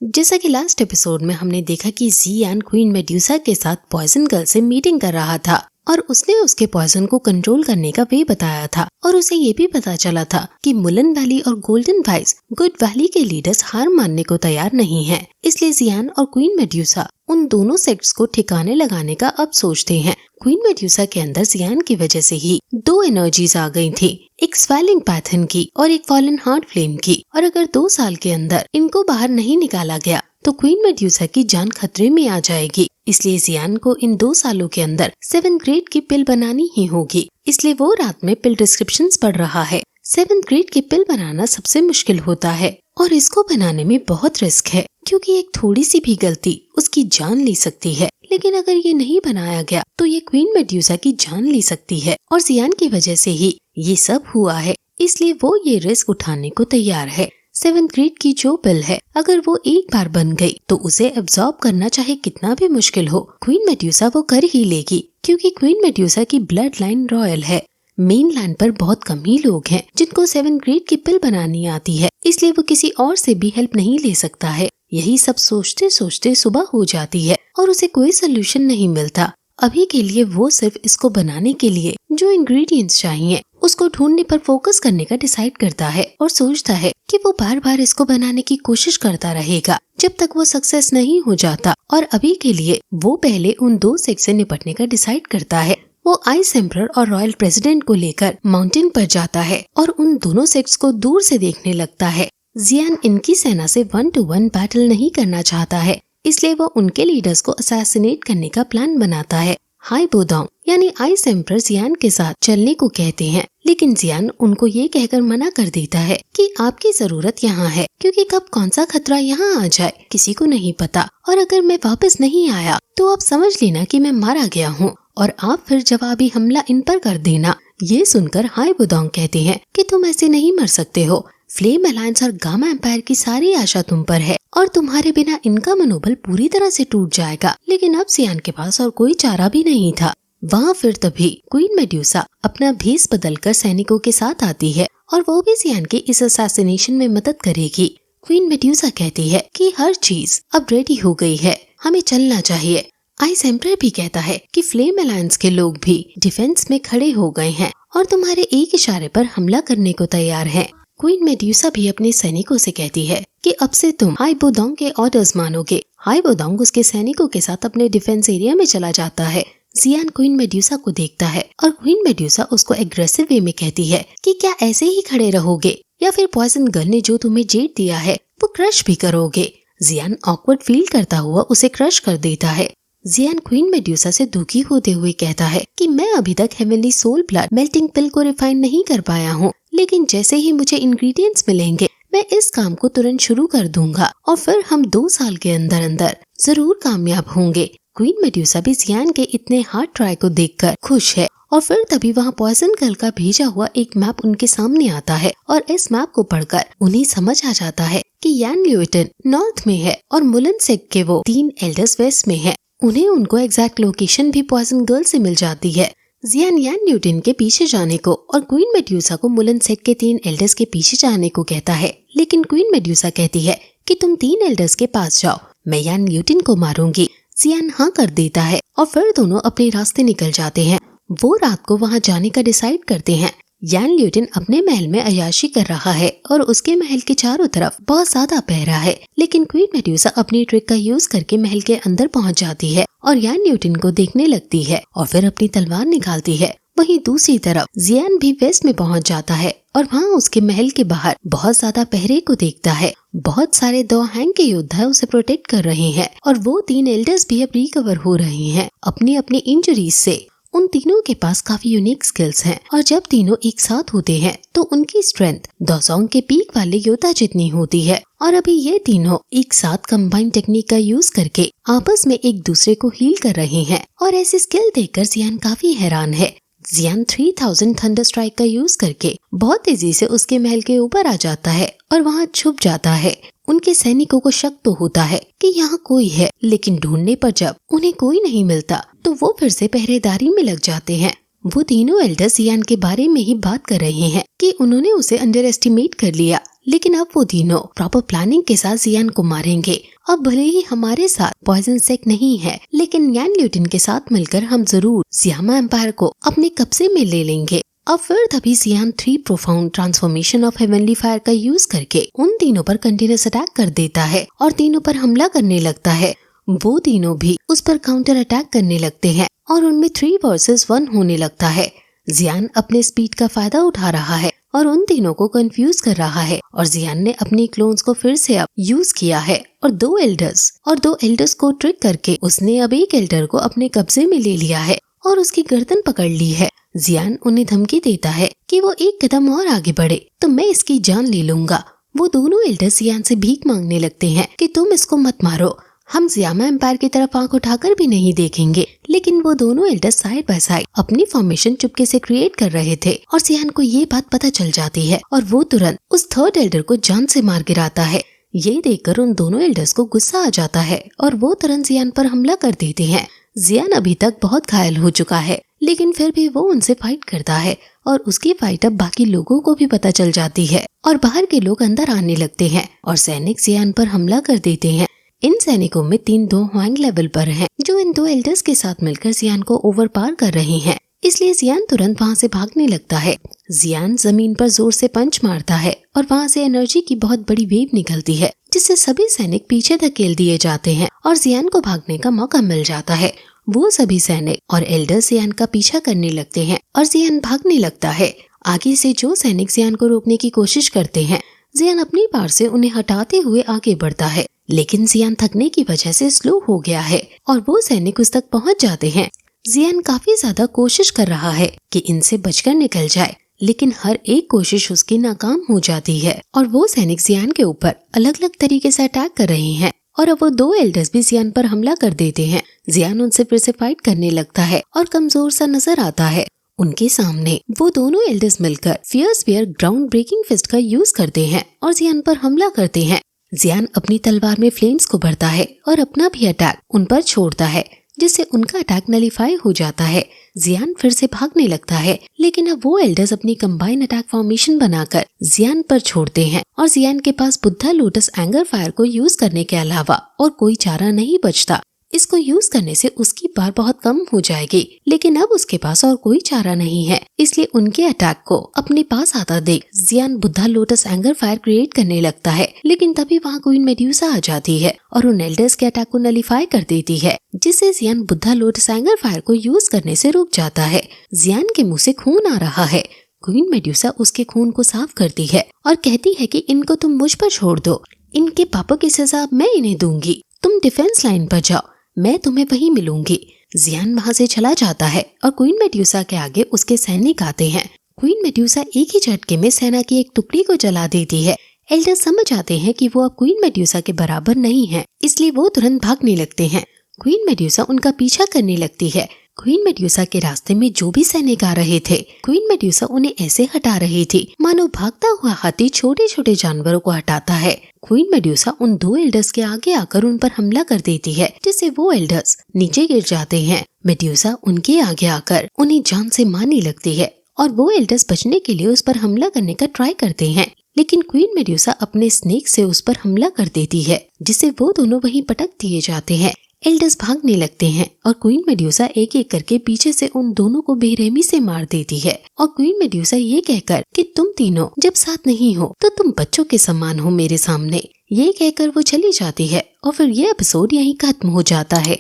जैसा कि last episode में हमने देखा कि जियान क्वीन मेड्यूसा के साथ पॉइजन गर्ल से मीटिंग कर रहा था और उसने उसके पॉइजन को कंट्रोल करने का वे बताया था और उसे ये भी पता चला था कि मुलन वैली और गोल्डन वाइज गुड वैली के लीडर्स हार मानने को तैयार नहीं हैं। इसलिए जियान और क्वीन मेड्यूसा उन दोनों सेक्ट्स को ठिकाने लगाने का अब सोचते हैं। क्वीन मेड्यूसा के अंदर जियान की वजह से ही दो एनर्जीज आ गई थी, एक स्वेलिंग पैथन की और एक फॉलन हार्ट फ्लेम की, और अगर 2 साल के अंदर इनको बाहर नहीं निकाला गया तो क्वीन मेड्यूसा की जान खतरे में आ जाएगी। इसलिए जियान को इन 2 सालों के अंदर 7th ग्रेड की पिल बनानी ही होगी। इसलिए वो रात में पिल डिस्क्रिप्शंस पढ़ रहा है। 7th ग्रेड की पिल बनाना सबसे मुश्किल होता है और इसको बनाने में बहुत रिस्क है, क्योंकि एक थोड़ी सी भी गलती उसकी जान ले सकती है। लेकिन अगर ये नहीं बनाया गया तो ये क्वीन मेड्यूसा की जान ले सकती है और जियान की वजह से ही ये सब हुआ है। इसलिए वो ये रिस्क उठाने को तैयार है। 7th ग्रेड की जो पिल है, अगर वो एक बार बन गई तो उसे एब्जॉर्ब करना चाहे कितना भी मुश्किल हो, क्वीन मेड्यूसा वो कर ही लेगी, क्योंकि क्वीन मेड्यूसा की ब्लड लाइन रॉयल है। मेन लैंड पर बहुत कम ही लोग हैं जिनको 7th ग्रेड की पिल बनानी आती है, इसलिए वो किसी और से भी हेल्प नहीं ले सकता है। यही सब सोचते सोचते सुबह हो जाती है और उसे कोई सोल्यूशन नहीं मिलता। अभी के लिए वो सिर्फ इसको बनाने के लिए जो इंग्रेडिएंट्स चाहिए उसको ढूंढने पर फोकस करने का डिसाइड करता है और सोचता है कि वो बार बार इसको बनाने की कोशिश करता रहेगा जब तक वो सक्सेस नहीं हो जाता। और अभी के लिए वो पहले उन 2 सेक्ट से निपटने का डिसाइड करता है। वो आइस एम्परर और रॉयल प्रेसिडेंट को लेकर माउंटेन पर जाता है और उन दोनों सेक्ट्स को दूर से देखने लगता है। जियान इनकी सेना से 1-to-1 बैटल नहीं करना चाहता है, इसलिए वो उनके लीडर्स को असैसिनेट करने का प्लान बनाता है। हाई बोडोंग यानी आइस एम्परर जियान के साथ चलने को कहते हैं, लेकिन जियान उनको ये कहकर मना कर देता है कि आपकी जरूरत यहाँ है, क्योंकि कब कौन सा खतरा यहाँ आ जाए किसी को नहीं पता, और अगर मैं वापस नहीं आया तो आप समझ लेना कि मैं मारा गया हूँ और आप फिर जवाबी हमला इन पर कर देना। ये सुनकर हाई बोडोंग कहते हैं कि तुम ऐसे नहीं मर सकते हो। फ्लेम अलायंस और गामा एम्पायर की सारी आशा तुम पर है और तुम्हारे बिना इनका मनोबल पूरी तरह से टूट जाएगा। लेकिन अब जियान के पास और कोई चारा भी नहीं था। वहाँ फिर तभी क्वीन मेड्यूसा अपना भेस बदलकर सैनिकों के साथ आती है और वो भी जियान के इस असैसिनेशन में मदद करेगी। क्वीन मेड्यूसा कहती है कि हर चीज अब रेडी हो गई है, हमें चलना चाहिए। आइस एम्परर भी कहता है कि फ्लेम अलायंस के लोग भी डिफेंस में खड़े हो गए हैं और तुम्हारे एक इशारे पर हमला करने को तैयार हैं। क्वीन मेड्यूसा भी अपने सैनिकों से कहती है कि अब से तुम हाई बोडोंग के ऑर्डर्स मानोगे। हाई बोडोंग उसके सैनिकों के साथ अपने डिफेंस एरिया में चला जाता है। जियान क्वीन मेड्यूसा को देखता है और क्वीन मेड्यूसा उसको एग्रेसिव वे में कहती है कि क्या ऐसे ही खड़े रहोगे या फिर पॉइजन गर्ल ने जो तुम्हें जेट दिया है वो क्रश भी करोगे। जियान ऑकवर्ड फील करता हुआ उसे क्रश कर देता है। जियान क्वीन मेड्यूसा से दुखी होते हुए कहता है कि मैं अभी तक हेवनली सोल ब्लड मेल्टिंग पिल को रिफाइन नहीं कर पाया हूँ, लेकिन जैसे ही मुझे इंग्रेडिएंट्स मिलेंगे मैं इस काम को तुरंत शुरू कर दूंगा और फिर हम 2 साल के अंदर अंदर जरूर कामयाब होंगे। क्वीन मेड्यूसा भी जियान के इतने हार्ड ट्राई को देखकर खुश है और फिर तभी वहाँ पॉइजन गर्ल का भेजा हुआ एक मैप उनके सामने आता है और इस मैप को पढ़कर उन्हें समझ आ जाता है कि यान ल्यूटन नॉर्थ में है और मुलन सेक्ट के वो 3 एल्डर्स वेस्ट में है। उन्हें उनको एग्जैक्ट लोकेशन भी पॉइजन गर्ल से मिल जाती है। जियान यान न्यूटन के पीछे जाने को और क्वीन मेड्यूसा को मुलन सेक्ट के 3 एल्डर्स के पीछे जाने को कहता है, लेकिन क्वीन मेड्यूसा कहती है कि तुम 3 एल्डर्स के पास जाओ, मैं यान न्यूटन को मारूंगी। जियान हाँ कर देता है और फिर दोनों अपने रास्ते निकल जाते हैं। वो रात को वहाँ जाने का डिसाइड करते हैं। यान ल्यूटन अपने महल में अय्याशी कर रहा है और उसके महल के चारों तरफ बहुत ज्यादा पहरा है, लेकिन क्वीन मेड्यूसा अपनी ट्रिक का यूज करके महल के अंदर पहुँच जाती है और यान न्यूटन को देखने लगती है और फिर अपनी तलवार निकालती है। वहीं दूसरी तरफ जियान भी वेस्ट में पहुंच जाता है और वहाँ उसके महल के बाहर बहुत ज्यादा पहरे को देखता है। बहुत सारे 2 हैंग के योद्धा उसे प्रोटेक्ट कर रहे हैं और वो 3 एल्डर्स भी अब रिकवर हो रहे हैं अपनी अपनी इंजरीज से। उन तीनों के पास काफी यूनिक स्किल्स हैं और जब तीनों एक साथ होते हैं तो उनकी स्ट्रेंथ दोसोंग के पीक वाले योद्धा जितनी होती है। और अभी ये तीनों एक साथ कंबाइंड टेक्निक का यूज करके आपस में एक दूसरे को हील कर रहे हैं और ऐसी स्किल देखकर जियान काफी हैरान है। जियान 3000 थंडर स्ट्राइक का यूज करके बहुत तेजी से उसके महल के ऊपर आ जाता है और वहाँ छुप जाता है। उनके सैनिकों को शक तो होता है कि यहाँ कोई है, लेकिन ढूंढने पर जब उन्हें कोई नहीं मिलता तो वो फिर से पहरेदारी में लग जाते हैं। वो तीनों एल्डर्स जियान के बारे में ही बात कर रहे हैं कि उन्होंने उसे अंडर एस्टिमेट कर लिया, लेकिन अब वो तीनों प्रॉपर प्लानिंग के साथ जियान को मारेंगे। अब भले ही हमारे साथ पॉइजन सेक नहीं है, लेकिन यान ल्यूटिन के साथ मिलकर हम जरूर सियामा एम्पायर को अपने कब्जे में ले लेंगे। अब फिर तभी जियान 3 profound transformation of heavenly fire का यूज करके उन तीनों पर कंटिन्यूअस अटैक कर देता है और तीनों पर हमला करने लगता है। वो तीनों भी उस पर काउंटर अटैक करने लगते हैं और उनमें 3 वर्सेस 1 होने लगता है। जियान अपने स्पीड का फायदा उठा रहा है और उन तीनों को कंफ्यूज कर रहा है और जियान ने अपनी क्लोन्स को फिर से अब यूज किया है और दो एल्डर्स को ट्रिक करके उसने अब एक एल्डर को अपने कब्जे में ले लिया है और उसकी गर्दन पकड़ ली है। जियान उन्हें धमकी देता है कि वो एक कदम और आगे बढ़े तो मैं इसकी जान ले लूंगा। वो दोनों एल्डर्स जियान से भीख मांगने लगते हैं कि तुम इसको मत मारो, हम सियामा एम्पायर की तरफ आंख उठाकर भी नहीं देखेंगे। लेकिन वो दोनों एल्डर्स साइड बाय साइड अपनी फॉर्मेशन चुपके से क्रिएट कर रहे थे और जियान को ये बात पता चल जाती है और वो तुरंत उस थर्ड एल्डर को जान से मार गिराता है। ये देखकर उन दोनों एल्डर्स को गुस्सा आ जाता है और वो तुरंत जियान पर हमला कर देते हैं। जियान अभी तक बहुत घायल हो चुका है, लेकिन फिर भी वो उनसे फाइट करता है और उसकी फाइट अब बाकी लोगों को भी पता चल जाती है और बाहर के लोग अंदर आने लगते हैं और सैनिक जियान पर हमला कर देते हैं। इन सैनिकों में 3 दो ह्वांग लेवल पर हैं, जो इन 2 एल्डर्स के साथ मिलकर जियान को ओवर पार कर रहे हैं। इसलिए जियान तुरंत वहाँ से भागने लगता है। जियान जमीन पर जोर से पंच मारता है और वहाँ से एनर्जी की बहुत बड़ी वेव निकलती है, जिससे सभी सैनिक पीछे धकेल दिए जाते हैं और जियान को भागने का मौका मिल जाता है। वो सभी सैनिक और एल्डर्स जियान का पीछा करने लगते हैं और जियान भागने लगता है। आगे से जो सैनिक जियान को रोकने की कोशिश करते हैं, जियान अपनी पार से उन्हें हटाते हुए आगे बढ़ता है, लेकिन जियान थकने की वजह से स्लो हो गया है और वो सैनिक उस तक पहुंच जाते हैं। जियान काफी ज्यादा कोशिश कर रहा है कि इनसे बचकर निकल जाए, लेकिन हर एक कोशिश उसकी नाकाम हो जाती है और वो सैनिक जियान के ऊपर अलग अलग तरीके से अटैक कर रहे हैं और अब वो 2 एल्डर्स भी जियान पर हमला कर देते हैं। जियान उनसे फिर से फाइट करने लगता है और कमजोर सा नजर आता है। उनके सामने वो दोनों एल्डर्स मिलकर fierce spear ground breaking fist का यूज करते हैं और जियान पर हमला करते हैं। जियान अपनी तलवार में फ्लेम्स को भरता है और अपना भी अटैक उन पर छोड़ता है, जिससे उनका अटैक नलीफाई हो जाता है। जियान फिर से भागने लगता है, लेकिन अब वो एल्डर्स अपनी कंबाइन अटैक फॉर्मेशन बनाकर जियान पर छोड़ते हैं और जियान के पास बुद्धा लोटस एंगर फायर को यूज करने के अलावा और कोई चारा नहीं बचता। इसको यूज करने से उसकी पावर बहुत कम हो जाएगी, लेकिन अब उसके पास और कोई चारा नहीं है। इसलिए उनके अटैक को अपने पास आता देख जियान Buddha lotus anger fire create करने लगता है, लेकिन तभी वहाँ क्वीन मेड्यूसा आ जाती है और उन एल्डर्स के अटैक को नलीफाई कर देती है, जिससे जियान बुद्धा लोटस एंगर फायर को यूज करने से रुक जाता है। जियान के मुँह से खून आ रहा है। क्वीन मेड्यूसा उसके खून को साफ करती है और कहती है कि इनको तुम मुझ पर छोड़ दो, इनके पापों की सजा मैं इन्हें दूंगी। तुम डिफेंस लाइन पर जाओ, मैं तुम्हें वहीं मिलूंगी। जियान वहाँ से चला जाता है और क्वीन मेड्यूसा के आगे उसके सैनिक आते हैं। क्वीन मेड्यूसा एक ही झटके में सेना की एक टुकड़ी को जला देती है। एल्डर्स समझ आते हैं कि वो अब क्वीन मेड्यूसा के बराबर नहीं है, इसलिए वो तुरंत भागने लगते हैं। क्वीन मेड्यूसा उनका पीछा करने लगती है। क्वीन मेड्यूसा के रास्ते में जो भी सैनिक आ रहे थे, क्वीन मेड्यूसा उन्हें ऐसे हटा रही थी मानो भागता हुआ हाथी छोटे छोटे जानवरों को हटाता है। क्वीन मेड्यूसा उन 2 एल्डर्स के आगे आकर उन पर हमला कर देती है, जिससे वो एल्डर्स नीचे गिर जाते हैं। मेड्यूसा उनके आगे आकर उन्हें जान से मारने लगती है और वो एल्डर्स बचने के लिए उस पर हमला करने का ट्राई करते हैं, लेकिन क्वीन मेड्यूसा अपने स्नेक से उस पर हमला कर देती है, जिससे वो दोनों वहीं पटक दिए जाते हैं। एल्डर्स भागने लगते हैं और क्वीन मेड्यूसा एक एक करके पीछे से उन दोनों को बेरहमी से मार देती है और क्वीन मेड्यूसा ये कहकर कि तुम तीनों जब साथ नहीं हो तो तुम बच्चों के समान हो मेरे सामने, ये कहकर वो चली जाती है और फिर ये एपिसोड यहीं खत्म हो जाता है।